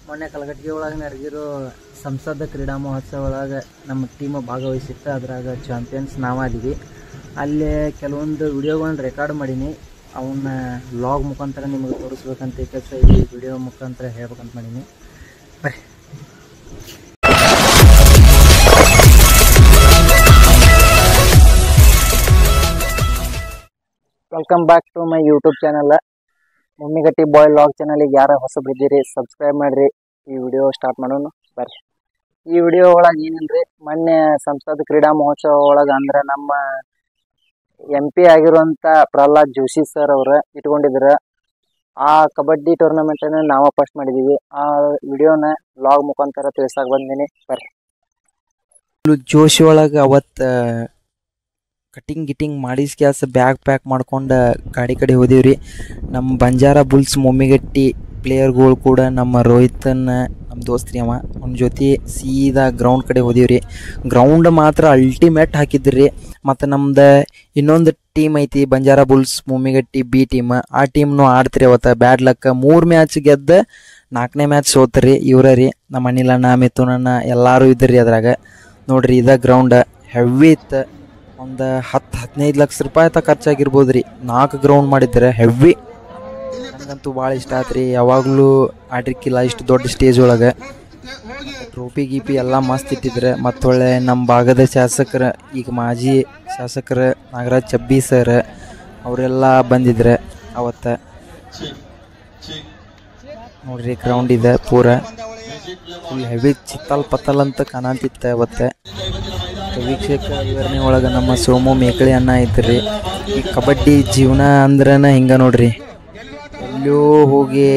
ಮೊನ್ನೆ ಕಲಘಟಗಿ ಒಳಗೆ ನಡೆದಿರೋ ಸಂಸದ ಕ್ರೀಡಾ ಮಹೋತ್ಸವ ಒಳಗೆ ನಮ್ಮ ಟೀಮ್ ಭಾಗವಹಿಸಿತ್ತು. ಅದ್ರಾಗ ಚಾಂಪಿಯನ್ಸ್ ನಾವಾದೀವಿ. ಅಲ್ಲೇ ಕೆಲವೊಂದು ವಿಡಿಯೋಗಳನ್ನ ರೆಕಾರ್ಡ್ ಮಾಡೀನಿ. ಅವನ್ನ ವ್ಲಾಗ್ ಮುಖಾಂತರ ನಿಮಗೆ ತೋರಿಸ್ಬೇಕಂತ ಈ ವಿಡಿಯೋ ಮುಖಾಂತರ ಹೇಳ್ಬೇಕಂತ ಮಾಡೀನಿ. ಬರ್ರಿ. Welcome back to my YouTube channel Mummigatti boy vlog ಚಾನಲಿಗೆ ಯಾರು ಹೊಸಬ್ರಿದ್ದೀರಿ ಸಬ್ಸ್ಕ್ರೈಬ್ ಮಾಡಿರಿ. ಈ ವಿಡಿಯೋ ಸ್ಟಾರ್ಟ್ ಮಾಡೋಣ ಬರ್ರಿ. ಈ ವಿಡಿಯೋ ಒಳಗೆ ಏನಿಲ್ರಿ, ಮೊನ್ನೆ ಸಂಸದ ಕ್ರೀಡಾ ಮಹೋತ್ಸವ ಒಳಗೆ ಅಂದ್ರೆ ನಮ್ಮ MP ಆಗಿರುವಂಥ ಪ್ರಹ್ಲಾದ್ ಜೋಶಿ ಸರ್ ಅವರು ಇಟ್ಕೊಂಡಿದ್ರು. ಆ ಕಬಡ್ಡಿ ಟೂರ್ನಮೆಂಟನ್ನು ನಾವು ಫಸ್ಟ್ ಮಾಡಿದ್ದೀವಿ. ಆ ವಿಡಿಯೋನ ವ್ಲಾಗ್ ಮುಖಾಂತರ ತಿಳಿಸಕ್ಕೆ ಬಂದೀನಿ ಬರ್ರಿ. ಜೋಶಿ ಒಳಗೆ ಅವತ್ತು ಕಟಿಂಗ್ ಮಾಡಿಸ್ ಬ್ಯಾಗ್ ಪ್ಯಾಕ್ ಮಾಡ್ಕೊಂಡು ಗಾಡಿ ಕಡೆ ಹೋದೀವ್ರಿ. ನಮ್ಮ ಬಂಜಾರ ಬುಲ್ಸ್ ಮುಮ್ಮಿಗಟ್ಟಿ ಪ್ಲೇಯರ್ಗಳು ಕೂಡ ನಮ್ಮ ರೋಹಿತನ್ನ ನಮ್ಮ ದೋಸ್ತ್ರಿ ಅವನ ಜೊತೆ ಸೀದಾ ಗ್ರೌಂಡ್ ಕಡೆ ಹೋದೀವ್ರಿ. ಗ್ರೌಂಡ್ ಮಾತ್ರ ಅಲ್ಟಿಮೇಟ್ ಹಾಕಿದ್ರಿ. ಮತ್ತು ನಮ್ದು ಇನ್ನೊಂದು ಟೀಮ್ ಐತಿ Banjara Bulls Mummigatti B team. ಆ ಟೀಮ್ನು ಆಡ್ತಿರಿ ಅವತ್ತು. ಬ್ಯಾಡ್ ಲಕ್ 3 ಮ್ಯಾಚ್ ಗೆದ್ದು 4ನೇ ಮ್ಯಾಚ್ ಸೋತ್ರಿ ಇವರ ರೀ. ನಮ್ಮ ಅನಿಲಣ್ಣ ಮಿಥುನಣ್ಣ ಎಲ್ಲರೂ ಇದ್ರಿ ಅದ್ರಾಗ. ನೋಡ್ರಿ ಇದ ಗ್ರೌಂಡ್ ಹೆವಿ ಇತ್ತು. ಒಂದು 10-15 ಲಕ್ಷ ರೂಪಾಯಿ ತ ಖರ್ಚಾಗಿರ್ಬೋದು ರೀ. 4 ಗ್ರೌಂಡ್ ಮಾಡಿದ್ರೆ ಹೆವಿ. ನನಗಂತೂ ಭಾಳ ಇಷ್ಟ ಆಯ್ತು ರೀ. ಯಾವಾಗಲೂ ಆಡ್ರಿಕ್ಕಿಲ್ಲ ಇಷ್ಟು ದೊಡ್ಡ ಸ್ಟೇಜ್ ಒಳಗೆ. ಟ್ರೋಫಿ ಗೀಪಿ ಎಲ್ಲ ಮಸ್ತ್ ಇಟ್ಟಿದ್ರೆ. ಮತ್ತೊಳ್ಳೆ ನಮ್ಮ ಭಾಗದ ಶಾಸಕರು, ಈಗ ಮಾಜಿ ಶಾಸಕರು ನಾಗರಾಜ್ ಚಬ್ಬಿ ಸರ್ ಅವರೆಲ್ಲ ಬಂದಿದ್ರೆ ಅವತ್ತು. ನೋಡ್ರಿ ಗ್ರೌಂಡ್ ಇದೆ ಪೂರ ಫುಲ್ ಹೆವಿ ಚಿತ್ತಲ್ ಪತ್ತಲ್ ಅಂತ ಕಾಣಂತಿತ್ತು ಅವತ್ತು. ವೀಕ್ಷಕ ವಿವರಣೆ ಒಳಗೆ ನಮ್ಮ ಸೋಮು ಮೇಕಳಿ ಅಣ್ಣ ಐತ್ರಿ. ಈ ಕಬಡ್ಡಿ ಜೀವನ ಅಂದ್ರನ ಹಿಂಗೆ ನೋಡ್ರಿ. ಎಲ್ಲೋ ಹೋಗಿ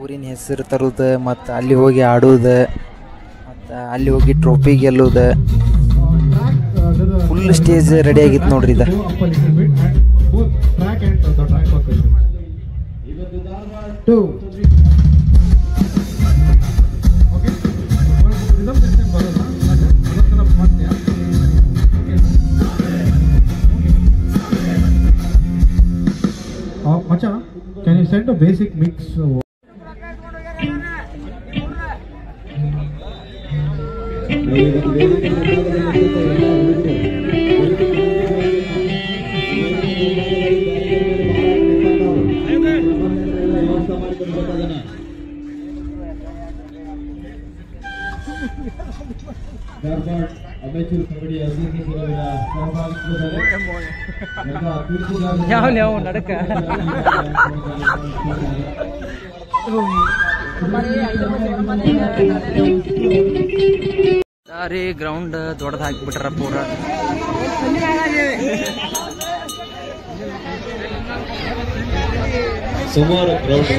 ಊರಿನ ಹೆಸರು ತರೋದು, ಮತ್ತು ಅಲ್ಲಿ ಹೋಗಿ ಆಡೋದು, ಮತ್ತು ಅಲ್ಲಿ ಹೋಗಿ ಟ್ರೋಫಿ ಗೆಲ್ಲೋದು. ಫುಲ್ ಸ್ಟೇಜ್ ರೆಡಿ ಆಗಿತ್ತು ನೋಡ್ರಿ ಇದು. Macha, can you send a basic mix? ನಡಕ ರೀ ಗ್ರೌಂಡ್ ದೊಡ್ಡದು ಹಾಕಿಬಿಟ್ರ ಪೂರ. ಸುಮಾರು ಗ್ರೌಂಡ್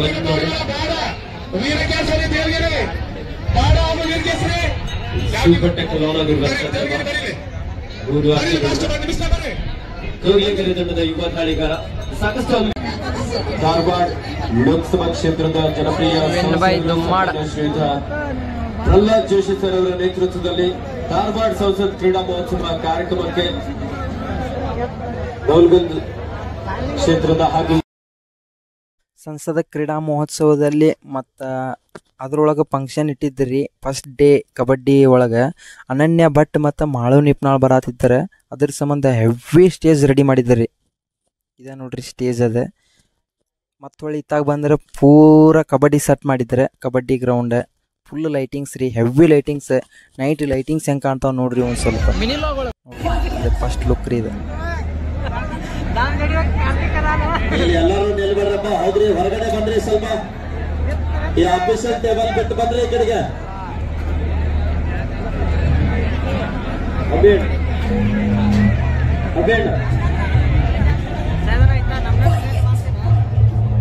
ತಂಡದ ಯುವ ತಾಳಿಗಾರ ಸಾಕಷ್ಟು ಧಾರವಾಡ ಲೋಕಸಭಾ ಕ್ಷೇತ್ರದ ಜನಪ್ರಿಯ ಶ್ರೀಯುತ ಪ್ರಹ್ಲಾದ್ ಜೋಶಿ ಸರ್ ಅವರ ನೇತೃತ್ವದಲ್ಲಿ ಧಾರವಾಡ ಸಂಸತ್ ಕ್ರೀಡಾ ಮಹೋತ್ಸವ ಕಾರ್ಯಕ್ರಮಕ್ಕೆ ನವಲಗುಂದ ಕ್ಷೇತ್ರದ ಹಾಗೂ ಸಂಸದ ಕ್ರೀಡಾ ಮಹೋತ್ಸವದಲ್ಲಿ ಮತ್ತು ಅದ್ರೊಳಗೆ ಫಂಕ್ಷನ್ ಇಟ್ಟಿದ್ರಿ. ಫಸ್ಟ್ ಡೇ ಕಬಡ್ಡಿ ಒಳಗೆ ಅನನ್ಯ ಭಟ್ ಮತ್ತು ಮಾಳು ನಿಪ್ನಾಳ್ ಬರತ್ತಿದ್ದಾರೆ. ಅದ್ರ ಸಂಬಂಧ ಹೆವಿ ಸ್ಟೇಜ್ ರೆಡಿ ಮಾಡಿದ್ರಿ. ಇದೆ ನೋಡ್ರಿ ಸ್ಟೇಜ್ ಅದ. ಮತ್ತು ಹೊಳ್ಳಿ ಇತ್ತಾಗ ಬಂದ್ರೆ ಪೂರ ಕಬಡ್ಡಿ ಸೆಟ್ ಮಾಡಿದ್ರೆ. ಕಬಡ್ಡಿ ಗ್ರೌಂಡ್ ಫುಲ್ ಲೈಟಿಂಗ್ಸ್ ರೀ, ಹೆವಿ ಲೈಟಿಂಗ್ಸ್. ನೈಟ್ ಲೈಟಿಂಗ್ಸ್ ಹೆಂಗೆ ಕಾಣ್ತಾವ ನೋಡ್ರಿ ಒಂದು ಸ್ವಲ್ಪ. ಫಸ್ಟ್ ಲುಕ್ ರೀ ಇದು. ಎಲ್ಲರೂ ನಿಲ್ಬೇಡ್ರಪ್ಪ. ಹೌದ್ರಿ, ಹೊರಗಡೆ ಬಂದ್ರಿ ಸ್ವಲ್ಪ. ಈ ಆಫೀಸರ್ ಟೇಬಲ್ ಬಿಟ್ಟು ಬಂದ್ರಿ ಈ ಕಡೆಗೆ.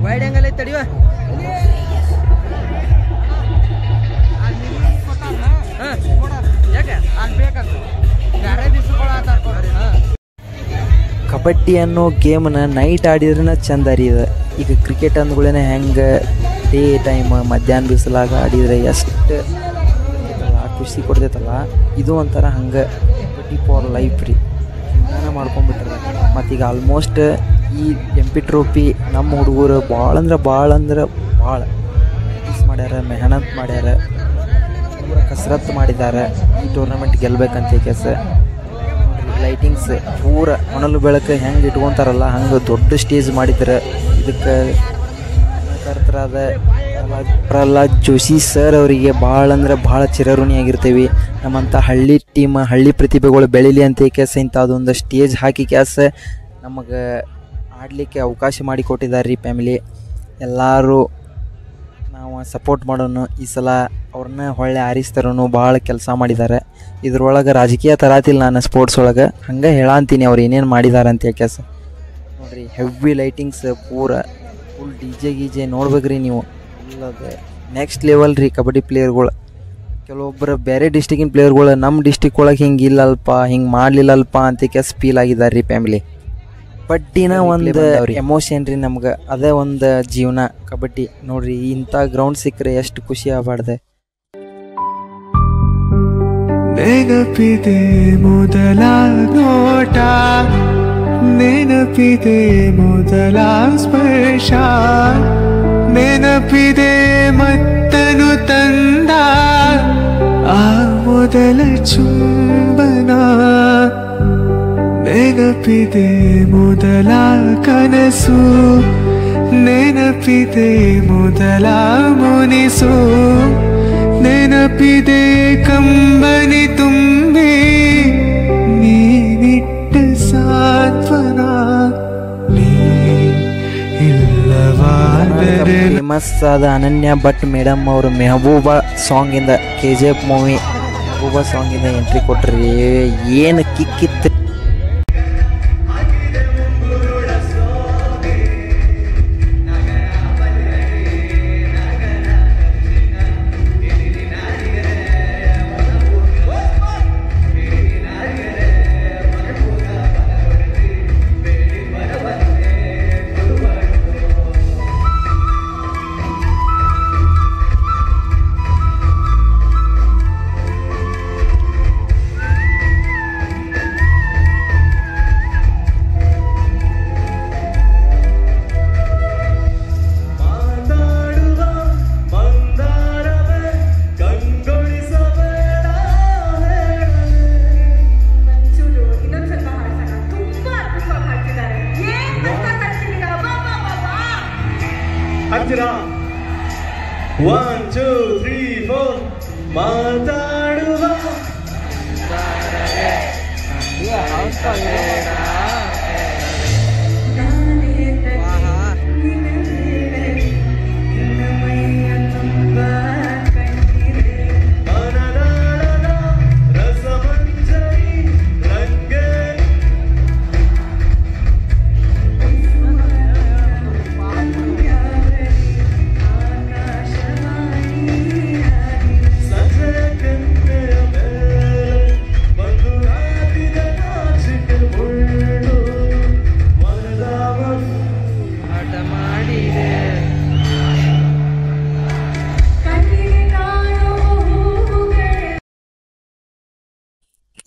ವೈಡ್ ಆಂಗಲ್ ಐತೆ ತಡಿವ. ಕಬಡ್ಡಿ ಅನ್ನೋ ಗೇಮ್ನ ನೈಟ್ ಆಡಿದ್ರನ ಚಂದ ರೀ ಇದು. ಈಗ ಕ್ರಿಕೆಟ್ ಅಂದ್ಗಳೇನೆ ಹೆಂಗೆ ಡೇ ಟೈಮ್ ಮಧ್ಯಾಹ್ನ ಬಿಸಿಲಾಗ ಆಡಿದ್ರೆ ಎಷ್ಟು ಖುಷಿ ಕೊಡ್ತೈತಲ್ಲ, ಇದು ಒಂಥರ ಹಂಗೆ ಕಬಡ್ಡಿ ಫಾರ್ ಲೈಫ್ ರೀ. ಹಿಂಗಾನ ಮಾಡ್ಕೊಂಡ್ಬಿಟ್ರೆ. ಮತ್ತೀಗ ಆಲ್ಮೋಸ್ಟ್ ಈ MP ಟ್ರೋಫಿ ನಮ್ಮ ಹುಡುಗರು ಭಾಳ ಅಂದ್ರೆ ಭಾಳ ಮಿಸ್ ಮಾಡ್ಯಾರ, ಮೆಹನತ್ ಮಾಡ್ಯಾರ, ಪೂರ ಕಸರತ್ತು ಮಾಡಿದ್ದಾರೆ ಈ ಟೂರ್ನಮೆಂಟ್ ಗೆಲ್ಬೇಕಂತ ಕೇಸ. ಲೈಟಿಂಗ್ಸ್ ಪೂರ ಹೊನಲು ಬೆಳಕು ಹೆಂಗೆ ಇಟ್ಕೊತಾರಲ್ಲ ಹಂಗೆ ದೊಡ್ಡ ಸ್ಟೇಜ್ ಮಾಡಿದ್ದಾರೆ. ಇದಕ್ಕೆ ಕರ್ತರಾದ ಪ್ರಹ್ಲಾದ್ ಜೋಶಿ ಸರ್ ಅವರಿಗೆ ಭಾಳ ಅಂದ್ರೆ ಭಾಳ ಚಿರಋಣಿಯಾಗಿರ್ತೀವಿ. ನಮ್ಮಂಥ ಹಳ್ಳಿ ಟೀಮ್, ಹಳ್ಳಿ ಪ್ರತಿಭೆಗಳು ಬೆಳೀಲಿ ಅಂತ ಕೇಸ ಇಂಥದ್ದೊಂದು ಸ್ಟೇಜ್ ಹಾಕಿ ಕೇಸ ನಮಗೆ ಆಡಲಿಕ್ಕೆ ಅವಕಾಶ ಮಾಡಿಕೊಟ್ಟಿದ್ದಾರೆ ರೀ ಫ್ಯಾಮಿಲಿ. ಎಲ್ಲರೂ ನಾವು ಸಪೋರ್ಟ್ ಮಾಡೋನು. ಈ ಸಲ ಅವ್ರನ್ನ ಹೊಳ್ಳೆ ಆರಿಸ್ತಾರೂ ಭಾಳ ಕೆಲಸ ಮಾಡಿದ್ದಾರೆ. ಇದ್ರೊಳಗೆ ರಾಜಕೀಯ ತರಾತಿಲ್ಲ ನಾನು ಸ್ಪೋರ್ಟ್ಸ್ ಒಳಗೆ, ಹಂಗೆ ಹೇಳಂತೀನಿ ಅವ್ರು ಏನೇನು ಮಾಡಿದ್ದಾರೆ ಅಂತ ಕೇಸ. ನೋಡಿರಿ ಹೆವಿ ಲೈಟಿಂಗ್ಸ್, ಪೂರ ಫುಲ್ ಡಿ ಜೆ ನೋಡ್ಬೇಕ್ರಿ ನೀವು. ಫುಲ್ ಅದು ನೆಕ್ಸ್ಟ್ ಲೆವೆಲ್ ರೀ ಕಬಡ್ಡಿ ಪ್ಲೇಯರ್ಗಳು. ಕೆಲವೊಬ್ಬರು ಬೇರೆ ಡಿಸ್ಟಿಕ್ಕಿನ ಪ್ಲೇಯರ್ಗಳು ನಮ್ಮ ಡಿಸ್ಟಿಕ್ ಒಳಗೆ ಹಿಂಗೆ ಇಲ್ಲಲ್ಪ, ಹಿಂಗೆ ಮಾಡಲಿಲ್ಲಲ್ಪ ಅಂತ ಕೇಸ್ ಫೀಲ್ ಆಗಿದ್ದಾರೆ ರೀ ಫ್ಯಾಮಿಲಿ. ಕಬಡ್ಡಿನ ಒಂದು ಎಮೋಷನ್ ರೀ ನಮ್ಗೆ, ಅದೇ ಒಂದು ಜೀವನ ಕಬಡ್ಡಿ. ನೋಡ್ರಿ ಇಂಥ ಗ್ರೌಂಡ್ ಸಿಕ್ಕರೆ ಎಷ್ಟು ಖುಷಿ ಆಗಬಾರ್ದೆ. ನೆನಪಿದೆ ಮೊದಲ ನೋಟ, ನೆನಪಿದೆ ಮೊದಲ ಸ್ಪರ್ಶ, ನೆನಪಿದೆ ಮತ್ತನು ತಂದ ಆ ಮೊದಲ ಚುಂಬನ, ನೆನಪಿದೆ ಮೊದಲ ಕನಸು, ನೆನಪಿದೆ ಮೊದಲ ಮುನಿಸು, ನೆನಪಿದೆ ಕಂಬನಿ ತುಂಬಿ ನೀನಿಟ್ಟ ಸಾಂತ್ವನ, ನೀ ಇಲ್ಲವಾದರೆ. ಫೇಮಸ್ ಆದ ಅನನ್ಯ ಭಟ್ ಮೇಡಮ್ ಅವರು ಮೆಹಬೂಬಾ ಸಾಂಗಿಂದ KGF ಮೂವಿ ಮೆಹಬೂಬಾ ಸಾಂಗಿಂದ ಎಂಟ್ರಿ ಕೊಟ್ರಿ. ಏನು ಕಿಕ್ಕಿತ್ತು. ಅಕ್ಷರ 1 2 3 4 ಮಾತಾಡುವ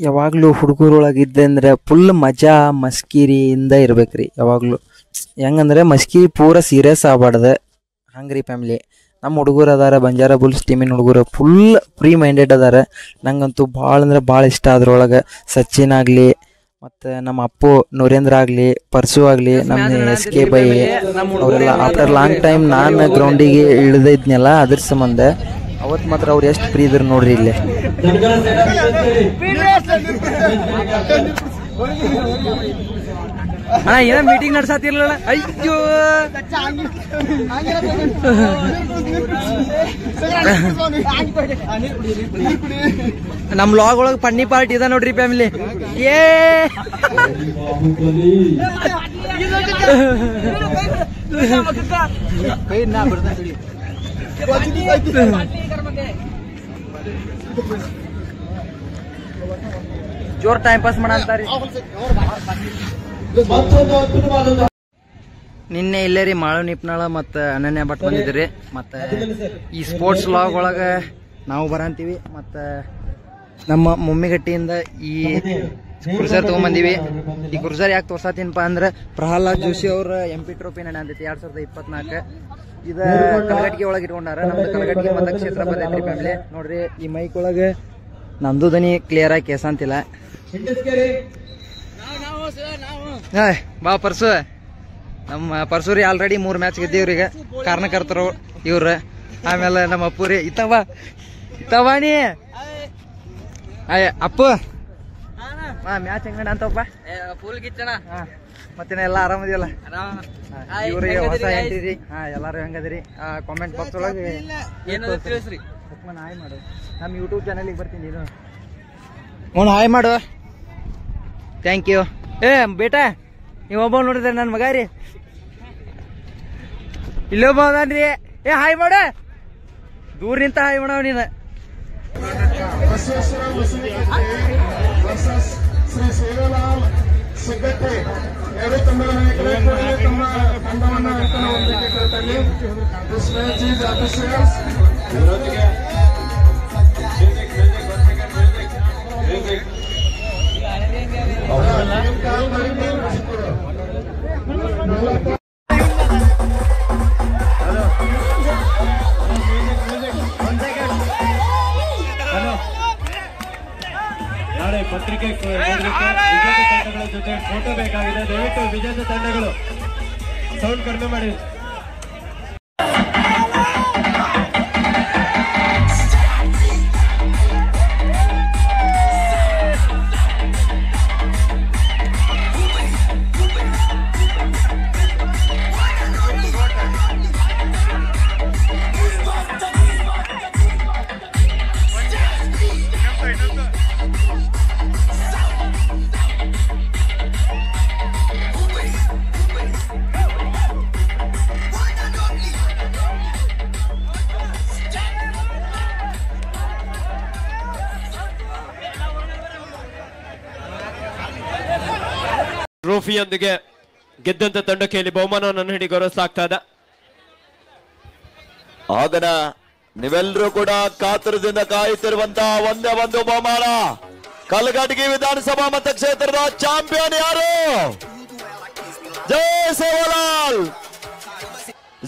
ಯಾವಾಗಲೂ ಹುಡುಗರೊಳಗಿದ್ದೆ ಅಂದರೆ ಫುಲ್ ಮಜಾ ಮಸ್ಕಿರಿಯಿಂದ ಇರ್ಬೇಕ್ರಿ. ಯಾವಾಗಲೂ ಹೆಂಗಂದ್ರೆ ಮಸ್ಕಿರಿ ಪೂರ ಸೀರಿಯಸ್ ಆಗಬಾರ್ದು ಹಂಗೆ ರೀ ಫ್ಯಾಮಿಲಿ. ನಮ್ಮ ಹುಡುಗರು ಅದಾರ, ಬಂಜಾರ ಬುಲ್ಸ್ ಟೀಮಿನ ಹುಡುಗರು ಫುಲ್ ಫ್ರೀ ಮೈಂಡೆಡ್ ಅದಾರ. ನಂಗಂತೂ ಭಾಳ ಅಂದ್ರೆ ಭಾಳ ಇಷ್ಟ. ಅದ್ರೊಳಗೆ ಸಚಿನ್ ಆಗಲಿ, ಮತ್ತು ನಮ್ಮ ಅಪ್ಪು ನರೇಂದ್ರ ಆಗಲಿ, ಪರ್ಸು ಆಗಲಿ, ನಮ್ಮ SK ಬೈ ಅವರೆಲ್ಲ ಆಫ್ಟರ್ ಲಾಂಗ್ ಟೈಮ್ ನಾನು ಗ್ರೌಂಡಿಗೆ ಇಳಿದಿದ್ನಲ್ಲ, ಅದ್ರ ಸಂಬಂಧ ಅವತ್ತು ಮಾತ್ರ ಅವ್ರು ಎಷ್ಟು ಫ್ರೀ ಇದ್ರು ನೋಡ್ರಿ ಇಲ್ಲೇ. ಏನ ಮೀಟಿಂಗ್ ನಡ್ಸತ್ತಿರ್ಲಿಲ್ಲ. ಅಯ್ಯೋ ನಮ್ ಲಾಗ್ ಒಳಗೆ ಪನ್ನಿ ಪಾರ್ಟಿ ಇದೆ ನೋಡ್ರಿ ಫ್ಯಾಮಿಲಿ. ಜೋರ್ ಟೈಮ್ ಪಾಸ್ ಮಾಡಂತಾರಿ. ನಿನ್ನೆ ಇಲ್ಲೇ ರೀ ಮಾಳು ನಿಪ್ನಾಳ ಮತ್ತು ಅನನ್ಯ ಭಟ್ ಬಂದಿದ್ರಿ. ಮತ್ತು ಈ ಸ್ಪೋರ್ಟ್ಸ್ ಲಾಗ್ ಒಳಗೆ ನಾವು ಬರಂತೀವಿ. ಮತ್ತು ನಮ್ಮ ಮುಮ್ಮಿಗಟ್ಟಿಯಿಂದ ಈ ಕ್ರೂಸರ್ ತಗೊಂಬಂದಿವಿ. ಈ ಕ್ರೂಸರ್ ಯಾಕೆ ತೋರ್ಸಾತೀನಪ್ಪ ಅಂದ್ರೆ ಪ್ರಹ್ಲಾದ್ ಜೋಶಿ ಅವ್ರ MP ಟ್ರೋಫಿ ನಡೆದೈತಿ 2024. ಇದ ಕಲಗಟ್ಟಿಗೆ ಒಳಗೆ ಇಟ್ಕೊಂಡಾರ. ನಮ್ದು ಕಲಗಟ್ಟಿಗೆ ಮತಕ್ಷೇತ್ರ ಬರ್ತೈತ್ರಿ ಫ್ಯಾಮಿಲಿ. ನೋಡ್ರಿ ಈ ಮೈಕ್ ಒಳಗೆ ನಮ್ದು ದನಿ ಕ್ಲಿಯರ್ ಆಗಿ ಕೇಸಂತಿಲ್ಲ. ಬಾ ಪರ್ಸು, ನಮ್ಮ ಪರ್ಸೂರಿ ಆಲ್ರೆಡಿ 3 ಮ್ಯಾಚ್ ಗೆದ್ದೀವ್ರಿ. ಈಗ ಕಾರಣಕರ್ತರು ಇವ್ರ. ಆಮೇಲೆ ನಮ್ಮ ಅಪ್ಪುರಿ ಇತ್ತವಾಣಿ ಅಪ್ಪು ಮ್ಯಾಚ್ ಹೆಂಗಣ ಅಂತಪ್ಪ ಫುಲ್ ಗಿಚ್ಚಣ. ಮತ್ತೇನ ಎಲ್ಲ ಆರಾಮದಿಯಲ್ಲ? ಇವ್ರಿಗೆ ಹೊಸ ಎಂಟ್ರಿ. ಎಲ್ಲಾರು ಹೆಂಗದಿರಿ? ಕಾಮೆಂಟ್ ಬಾಕ್ಸ್ ಒಳಗೆ ತಿಳಿಸ್ರಿ. ಹಾಯ್ ಮಾಡು, ನಮ್ಮ ಯೂಟ್ಯೂಬ್ ಚಾನಲ್ಗೆ ಬರ್ತೀನಿ. ನೀನು ಹಾಯ್ ಮಾಡು. Thank you. ಬೇಟಾ ನೀವೊಬ್ಬ ನೋಡಿದ್ರೆ ನನ್ನ ಮಗ ರೀ, ಇಲ್ಲೊಬ್ಬ ಅದಾನ್ರಿ. ಹಾಯ್ ಮಾಡ, ದೂರ ನಿಂತ ಹಾಯ್ ಮಾಡವ ನೀನು. ಶ್ರೀ ಸೇವಾಲಾಲ್ ಸಿಗ್ಗಟ್ಟೆ ಎರಡು ತಂಡಗಳ ನಾಯಕರೇ ತಮ್ಮ ತಂಡವನ್ನು ಹೊಂದಕ್ಕೆ ಕೇಳ್ತಾರೆ. ನಾಳೆ ಪತ್ರಿಕೆ ವಿಜೇತ ತಂಡಗಳ ಜೊತೆ ಫೋಟೋ ಬೇಕಾಗಿದೆ. ದಯವಿಟ್ಟು ವಿಜೇತ ತಂಡಗಳು ಸೌಂಡ್ ಕಡಿಮೆ ಮಾಡಿ. ಟ್ರೋಫಿಯೊಂದಿಗೆ ಗೆದ್ದಂತ ತಂಡಕ್ಕೆ ಇಲ್ಲಿ ಬಹುಮಾನವನ್ನು ನೀಡಿ ಗೌರವಿಸಲಾಗ್ತಾ ಇದೆ. ಆಗನ ನೀವೆಲ್ಲರೂ ಕೂಡ ಕಾತುರದಿಂದ ಕಾಯುತ್ತಿರುವಂತಹ ಒಂದೇ ಒಂದು ಬಹುಮಾನ. ಕಲಘಟಗಿ ವಿಧಾನಸಭಾ ಮತಕ್ಷೇತ್ರದ ಚಾಂಪಿಯನ್ ಯಾರು? ಜೈ Sevalal.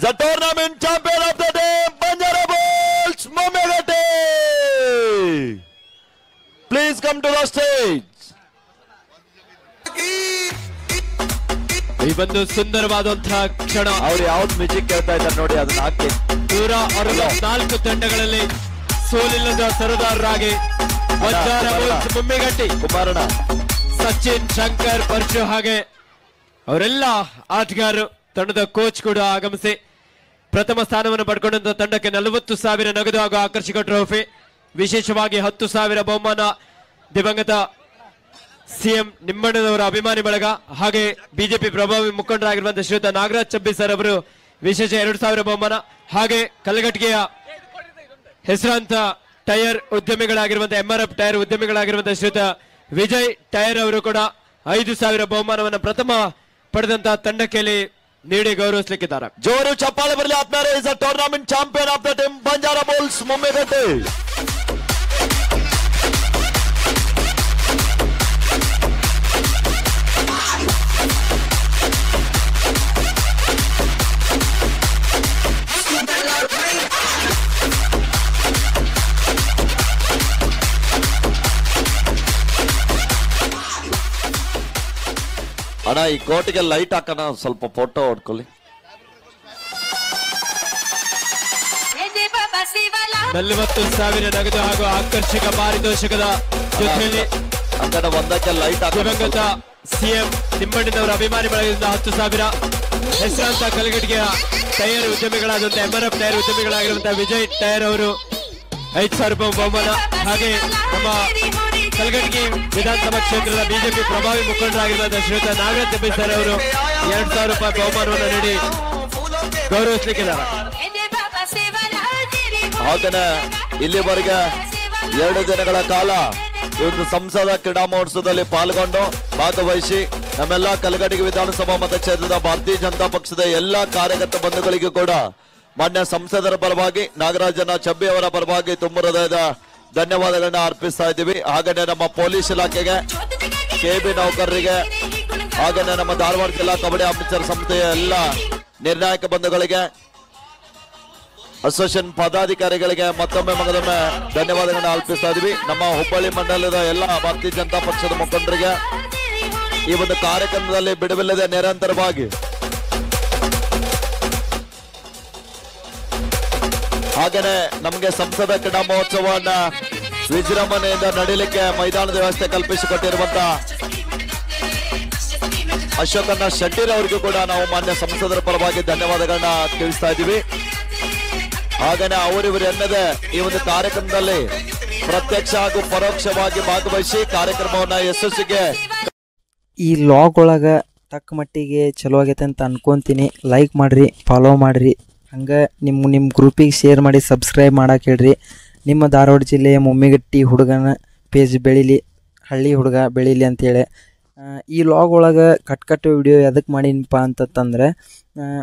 The tournament champion of the day Banjara bulls Mommegatti. Please come to the stage. ಈ ಒಂದು ಸುಂದರವಾದಂತಹ ಕ್ಷಣ. ಅವ್ರು ಯಾವ್ದು ಮ್ಯೂಸಿಕ್ ಕೇಳ್ತಾ ಇದ್ದಾರೆ ನೋಡಿ, ಅದನ್ನ ಹಾಕಿ. 164 ತಂಡಗಳಲ್ಲಿ ಸೋಲಿಲ್ಲದ ಸರದಾರರಾಗಿ ಬಂಜಾರಾ ಬುಲ್ಸ್ ಮೊಮ್ಮೆಗಟ್ಟಿ ಕುಮಾರಣ್ಣ, ಸಚಿನ್, ಶಂಕರ್, ಪರ್ಶು ಹಾಗೆ ಅವರೆಲ್ಲ ಆಟಗಾರರು, ತಂಡದ ಕೋಚ್ ಕೂಡ ಆಗಮಿಸಿ ಪ್ರಥಮ ಸ್ಥಾನವನ್ನು ಪಡ್ಕೊಂಡಂತ ತಂಡಕ್ಕೆ 40,000 ನಗದು ಹಾಗೂ ಆಕರ್ಷಕ ಟ್ರೋಫಿ, ವಿಶೇಷವಾಗಿ 10,000 ಬಹುಮಾನ ದಿವಂಗತ ಸಿಎಂ ನಿಮ್ಮಣ್ಣನವರ ಅಭಿಮಾನಿ ಬಳಗ ಹಾಗೆ ಬಿಜೆಪಿ ಪ್ರಭಾವಿ ಮುಖಂಡರಾಗಿರುವಂತಹ ಶ್ರೀಯುತ ನಾಗರಾಜ್ ಚಬ್ಬಿ ಸರ್ ಅವರು ವಿಶೇಷ 2,000 ಬಹುಮಾನ, ಹಾಗೆ ಕಲಘಟಗಿಯ ಹೆಸರಾಂತ ಟೈರ್ ಉದ್ಯಮಿಗಳಾಗಿರುವಂತಹ MRF ಟೈರ್ ಉದ್ಯಮಿಗಳಾಗಿರುವಂತಹ ಶ್ರೀಯುತ ವಿಜಯ್ ಟೈರ್ ಅವರು ಕೂಡ 5,000 ಬಹುಮಾನವನ್ನು ಪ್ರಥಮ ಪಡೆದಂತಹ ತಂಡಕ್ಕೆ ನೀಡಿ ಗೌರವಿಸಲಿಕ್ಕಿದ್ದಾರೆ. ಜೋರು ಚಪ್ಪಾಳೆ ಬರಲಿ ಆತ್ಮೀಯರೇ. Is a tournament champion of the team Banjara bulls Mommegatti. ಅಣ್ಣ ಈ ಕೋಟಿಗೆ ಲೈಟ್ ಹಾಕೋಣ, ಸ್ವಲ್ಪ ಫೋಟೋ ಹೊಡ್ಕೊಳ್ಳಿ. 40,000 ನಗದು ಹಾಗೂ ಆಕರ್ಷಕ ಪಾರಿತೋಷಕದ ಜೊತೆಯಲ್ಲಿ ಒಂದಕ್ಕೆ ಲೈಟ್ ದಿವಂಗತ ಸಿಎಂ ನಿಮ್ಮಣ್ಣನವರ ಅಭಿಮಾನಿ ಬಳಗದಿಂದ 10,000, ಹೆಸರಾಂತ ಕಲಘಟಗಿಯ ಟೈರ್ ಉದ್ಯಮಿಗಳಾದಂತಹ MRF ಟೈರ್ ಉದ್ಯಮಿಗಳಾಗಿರುವಂತಹ ವಿಜಯ್ ಟೈರ್ ಅವರು 5,000 ರೂಪಾಯಿ ಬಹುಮಾನ, ಹಾಗೆ ನಮ್ಮ ಕಲಘಟಗಿ ವಿಧಾನಸಭಾ ಕ್ಷೇತ್ರದ ಬಿಜೆಪಿ ಪ್ರಭಾವಿ ಮುಖಂಡರಾಗಿರುವಂತಹ ಶ್ರೀಯುತ ನಾಗರಾಜ್ ಚಬ್ಬಿ ಸರ್ ಅವರು 2,000 ರೂಪಾಯಿ ಬಹುಮಾನವನ್ನು ನೀಡಿ ಗೌರವಿಸಲಿಕ್ಕಿದ್ದಾರೆ. ಹಾಗೇನೆ ಇಲ್ಲಿವರೆಗೆ 2 ದಿನಗಳ ಕಾಲ ಈ ಒಂದು ಸಂಸದ ಕ್ರೀಡಾ ಮಹೋತ್ಸವದಲ್ಲಿ ಪಾಲ್ಗೊಂಡು ಭಾಗವಹಿಸಿ ನಮ್ಮೆಲ್ಲ ಕಲಘಟಗಿ ವಿಧಾನಸಭಾ ಮತಕ್ಷೇತ್ರದ ಭಾರತೀಯ ಜನತಾ ಪಕ್ಷದ ಎಲ್ಲಾ ಕಾರ್ಯಕರ್ತ ಬಂಧುಗಳಿಗೂ ಕೂಡ ಮಾನ್ಯ ಸಂಸದರ ಪರವಾಗಿ ನಾಗರಾಜನ ಚಬ್ಬಿ ಅವರ ಪರವಾಗಿ ತುಂಬ ಹೃದಯದ ಧನ್ಯವಾದಗಳನ್ನ ಅರ್ಪಿಸ್ತಾ ಇದ್ದೀವಿ. ಹಾಗೇನೆ ನಮ್ಮ ಪೊಲೀಸ್ ಇಲಾಖೆಗೆ KB ನೌಕರರಿಗೆ ಹಾಗೆಯೇ ನಮ್ಮ ಧಾರವಾಡ ಜಿಲ್ಲಾ ಕಬಡ್ಡಿ ಅಮೃತಸರ ಸಂಸ್ಥೆಯ ಎಲ್ಲ ನಿರ್ಣಾಯಕ ಬಂಧುಗಳಿಗೆ, ಅಸೋಸಿಯೇಷನ್ ಪದಾಧಿಕಾರಿಗಳಿಗೆ ಮತ್ತೊಮ್ಮೆ ಮಗದೊಮ್ಮೆ ಧನ್ಯವಾದಗಳನ್ನ ಅರ್ಪಿಸ್ತಾ ಇದೀವಿ. ನಮ್ಮ ಹುಬ್ಬಳ್ಳಿ ಮಂಡಲದ ಎಲ್ಲ ಭಾರತೀಯ ಜನತಾ ಪಕ್ಷದ ಮುಖಂಡರಿಗೆ ಈ ಒಂದು ಕಾರ್ಯಕ್ರಮದಲ್ಲಿ ಬಿಡುವಿಲ್ಲದೆ ನಿರಂತರವಾಗಿ ಹಾಗೇನೆ ನಮಗೆ ಸಂಸದ ಕ್ರೀಡಾ ಮಹೋತ್ಸವವನ್ನ ವಿಜೃಂಭಣೆಯಿಂದ ನಡೀಲಿಕ್ಕೆ ಮೈದಾನದ ವ್ಯವಸ್ಥೆ ಕಲ್ಪಿಸಿಕೊಟ್ಟಿರುವಂತಹ ಅಶೋಕಣ್ಣ ಶೆಟ್ಟಿರ್ ಅವರಿಗೂ ಕೂಡ ನಾವು ಮಾನ್ಯ ಸಂಸದರ ಪರವಾಗಿ ಧನ್ಯವಾದಗಳನ್ನ ತಿಳಿಸ್ತಾ ಇದ್ದೀವಿ. ಹಾಗೇನೆ ಅವರಿವರು ಎನ್ನದೆ ಈ ಒಂದು ಕಾರ್ಯಕ್ರಮದಲ್ಲಿ ಪ್ರತ್ಯಕ್ಷ ಹಾಗೂ ಪರೋಕ್ಷವಾಗಿ ಭಾಗವಹಿಸಿ ಕಾರ್ಯಕ್ರಮವನ್ನ ಯಶಸ್ಸಿಗೆ ಈ ಲಾಗ್ ಒಳಗೆ ತಕ್ಕ ಮಟ್ಟಿಗೆ ಚಲೋ ಆಗೈತೆ ಅಂತ ಅನ್ಕೊತೀನಿ. ಲೈಕ್ ಮಾಡಿರಿ, ಫಾಲೋ ಮಾಡಿರಿ, ಹಂಗೆ ನಿಮ್ಮ ಗ್ರೂಪಿಗೆ ಶೇರ್ ಮಾಡಿ, ಸಬ್ಸ್ಕ್ರೈಬ್ ಮಾಡಕ್ಕೆ ಹೇಳ್ರಿ. ನಿಮ್ಮ ಧಾರವಾಡ ಜಿಲ್ಲೆಯ ಮುಮ್ಮಿಗಟ್ಟಿ ಹುಡುಗನ ಪೇಜ್ ಬೆಳೀಲಿ, ಹಳ್ಳಿ ಹುಡುಗ ಬೆಳೀಲಿ ಅಂತೇಳಿ ಈ ಲಾಗ್ ಒಳಗೆ ಕಟ್ ವಿಡಿಯೋ ಎದಕ್ಕೆ ಮಾಡೀನಪ್ಪ ಅಂತಂದ್ರೆ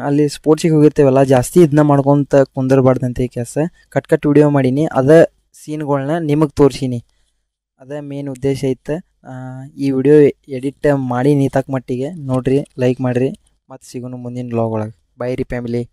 ಅಲ್ಲಿ ಸ್ಪೋರ್ಟ್ಸಿಗೆ ಹೋಗಿರ್ತೇವಲ್ಲ, ಜಾಸ್ತಿ ಇದನ್ನ ಮಾಡ್ಕೊತ ಕುಂದರ್ಬಾರ್ದಂತೆ ಈ ಕೆಲಸ. ಕಟ್ ವಿಡಿಯೋ ಮಾಡೀನಿ, ಅದೇ ಸೀನ್ಗಳನ್ನ ನಿಮಗೆ ತೋರಿಸೀನಿ, ಅದೇ ಮೇನ್ ಉದ್ದೇಶ ಐತೆ. ಈ ವಿಡಿಯೋ ಎಡಿಟ್ ಮಾಡೀನಿ ತಕ್ಕ ಮಟ್ಟಿಗೆ. ನೋಡಿರಿ, ಲೈಕ್ ಮಾಡಿರಿ, ಮತ್ತು ಸಿಗೋಣ ಮುಂದಿನ ಲಾಗ್ ಒಳಗೆ. ಬೈ ರೀ ಫ್ಯಾಮಿಲಿ.